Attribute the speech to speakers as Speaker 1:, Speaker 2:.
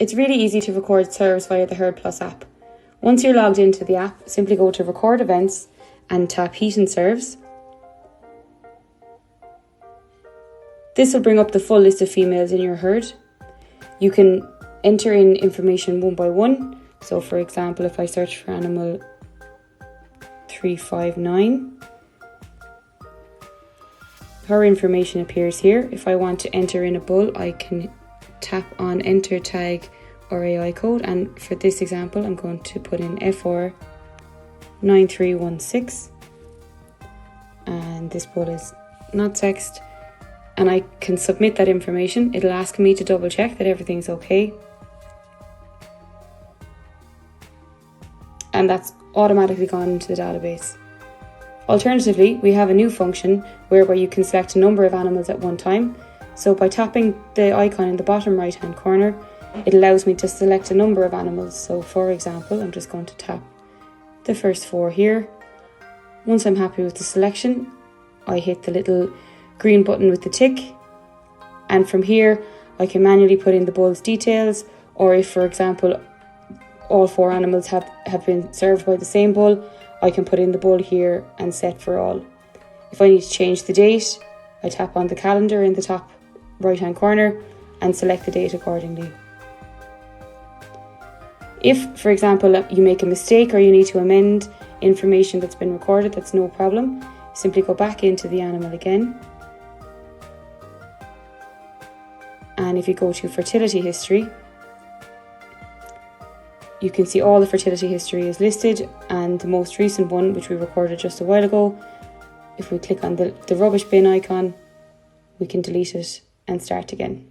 Speaker 1: It's really easy to record serves via the HerdPlus app. Once you're logged into the app, simply go to Record Events and tap Heat and Serves. This will bring up the full list of females in your herd. You can enter in information one by one. So for example, if I search for animal 359, her information appears here. If I want to enter in a bull, I can tap on Enter Tag or AI code, and for this example I'm going to put in FR 9316, and this bull is not sexed, and I can submit that information. It'll ask me to double check that everything's okay, and that's automatically gone into the database. Alternatively, we have a new function whereby you can select a number of animals at one time. So by tapping the icon in the bottom right hand corner, it allows me to select a number of animals. So for example, I'm just going to tap the first 4 here. Once I'm happy with the selection, I hit the little green button with the tick, and from here I can manually put in the bull's details, or if for example all 4 animals have been served by the same bull, I can put in the bull here and set for all. If I need to change the date, I tap on the calendar in the top right hand corner and select the date accordingly. If, for example, you make a mistake or you need to amend information that's been recorded, that's no problem. Simply go back into the animal again. And if you go to fertility history, you can see all the fertility history is listed, and the most recent one, which we recorded just a while ago, if we click on the rubbish bin icon, we can delete it and start again.